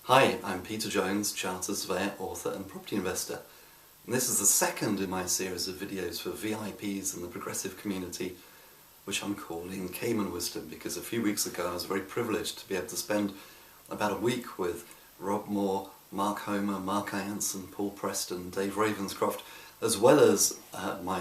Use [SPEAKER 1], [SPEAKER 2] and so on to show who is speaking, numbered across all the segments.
[SPEAKER 1] Hi, I'm Peter Jones, Chartered Surveyor, author and property investor. And this is the second in my series of videos for VIPs in the progressive community, which I'm calling Cayman Wisdom, because a few weeks ago I was very privileged to be able to spend about a week with Rob Moore, Mark Homer, Mark Ianson, Paul Preston, Dave Ravenscroft, as well as my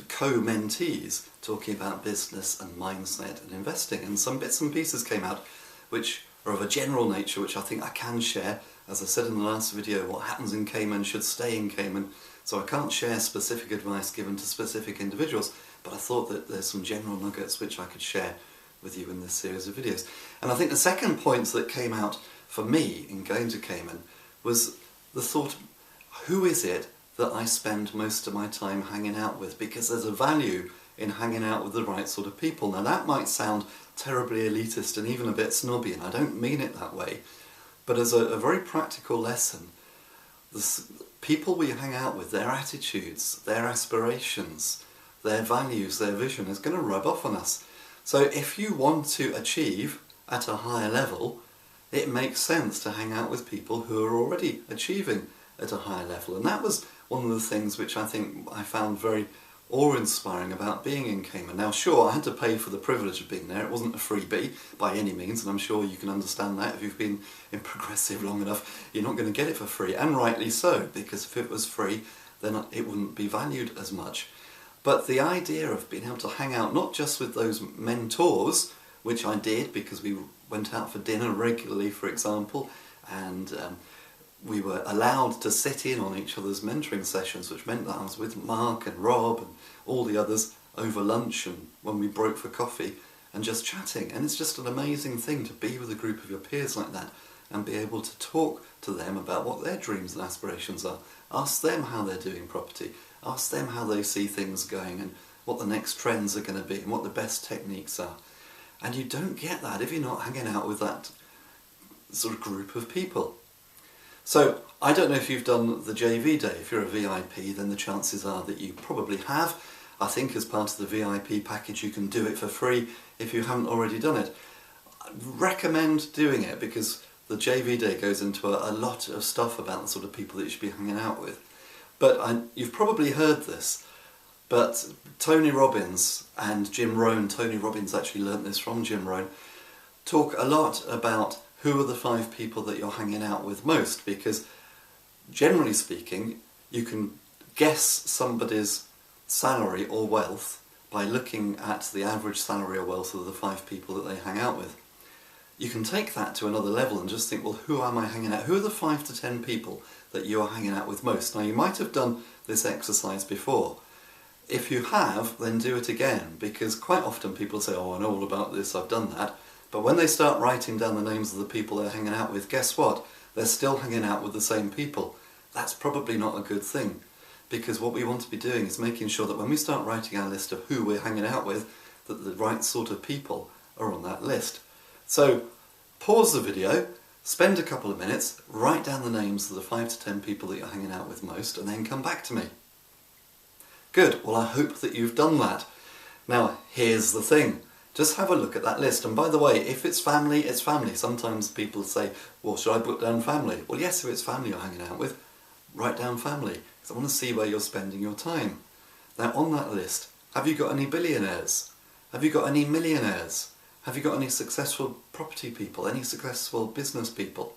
[SPEAKER 1] co-mentees talking about business and mindset and investing. And some bits and pieces came out which are of a general nature, which I think I can share. As I said in the last video, what happens in Cayman should stay in Cayman, so I can't share specific advice given to specific individuals, but I thought that there's some general nuggets which I could share with you in this series of videos. And I think the second point that came out for me in going to Cayman was the thought, who is it that I spend most of my time hanging out with? Because there's a value in hanging out with the right sort of people. Now that might sound terribly elitist and even a bit snobby, and I don't mean it that way, but as a very practical lesson, the people we hang out with, their attitudes, their aspirations, their values, their vision is going to rub off on us. So if you want to achieve at a higher level, it makes sense to hang out with people who are already achieving at a higher level. And that was one of the things which I think I found very awe-inspiring about being in Cayman. Now sure, I had to pay for the privilege of being there. It wasn't a freebie by any means, and I'm sure you can understand that. If you've been in progressive long enough, you're not going to get it for free, and rightly so, because if it was free, then it wouldn't be valued as much. But the idea of being able to hang out not just with those mentors, which I did because we went out for dinner regularly, for example, and we were allowed to sit in on each other's mentoring sessions, which meant that I was with Mark and Rob and all the others over lunch and when we broke for coffee and just chatting. And it's just an amazing thing to be with a group of your peers like that and be able to talk to them about what their dreams and aspirations are. Ask them how they're doing property. Ask them how they see things going and what the next trends are going to be and what the best techniques are. And you don't get that if you're not hanging out with that sort of group of people. So, I don't know if you've done the JV day. If you're a VIP, then the chances are that you probably have. I think as part of the VIP package you can do it for free if you haven't already done it. I recommend doing it because the JV day goes into a lot of stuff about the sort of people that you should be hanging out with. But you've probably heard this, but Tony Robbins and Jim Rohn, Tony Robbins actually learnt this from Jim Rohn, talk a lot about who are the 5 people that you're hanging out with most, because generally speaking you can guess somebody's salary or wealth by looking at the average salary or wealth of the 5 people that they hang out with. You can take that to another level and just think, well, who am I hanging out? Who are the 5 to 10 people that you are hanging out with most? Now you might have done this exercise before. If you have, then do it again, because quite often people say, oh, I know all about this, I've done that. But when they start writing down the names of the people they're hanging out with, guess what? They're still hanging out with the same people. That's probably not a good thing, because what we want to be doing is making sure that when we start writing our list of who we're hanging out with, that the right sort of people are on that list. So pause the video, spend a couple of minutes, write down the names of the 5 to 10 people that you're hanging out with most, and then come back to me. Good, well I hope that you've done that. Now here's the thing. Just have a look at that list. And by the way, if it's family, it's family. Sometimes people say, well, should I put down family? Well, yes, if it's family you're hanging out with, write down family, because I want to see where you're spending your time. Now, on that list, have you got any billionaires? Have you got any millionaires? Have you got any successful property people? Any successful business people?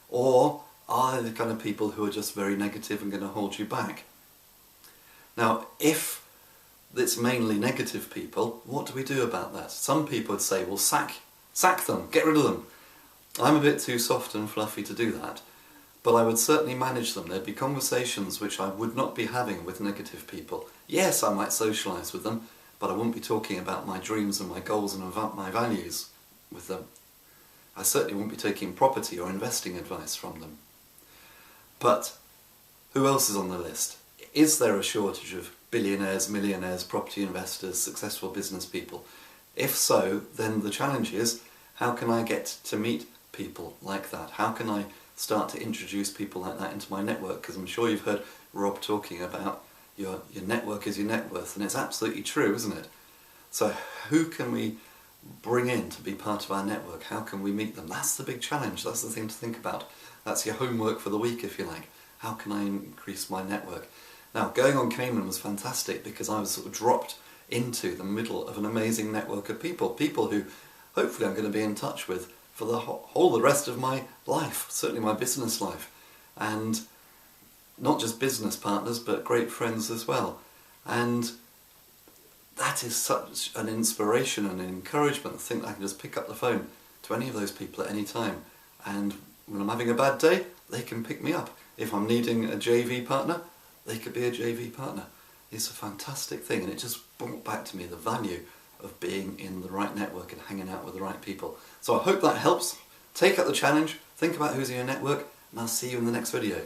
[SPEAKER 1] Or are they the kind of people who are just very negative and going to hold you back? Now, if it's mainly negative people, what do we do about that? Some people would say, well, sack them, get rid of them. I'm a bit too soft and fluffy to do that, but I would certainly manage them. There'd be conversations which I would not be having with negative people. Yes, I might socialise with them, but I wouldn't be talking about my dreams and my goals and my values with them. I certainly wouldn't be taking property or investing advice from them. But who else is on the list? Is there a shortage of billionaires, millionaires, property investors, successful business people? If so, then the challenge is, how can I get to meet people like that? How can I start to introduce people like that into my network? Because I'm sure you've heard Rob talking about your network is your net worth, and it's absolutely true, isn't it? So who can we bring in to be part of our network? How can we meet them? That's the big challenge, that's the thing to think about. That's your homework for the week, if you like. How can I increase my network? Now, going on Cayman was fantastic because I was sort of dropped into the middle of an amazing network of people who hopefully I'm going to be in touch with for the rest of my life, certainly my business life. And not just business partners, but great friends as well. And that is such an inspiration and an encouragement to think that I can just pick up the phone to any of those people at any time. And when I'm having a bad day, they can pick me up. If I'm needing a JV partner, they could be a JV partner. It's a fantastic thing, and it just brought back to me the value of being in the right network and hanging out with the right people. So I hope that helps. Take up the challenge, think about who's in your network, and I'll see you in the next video.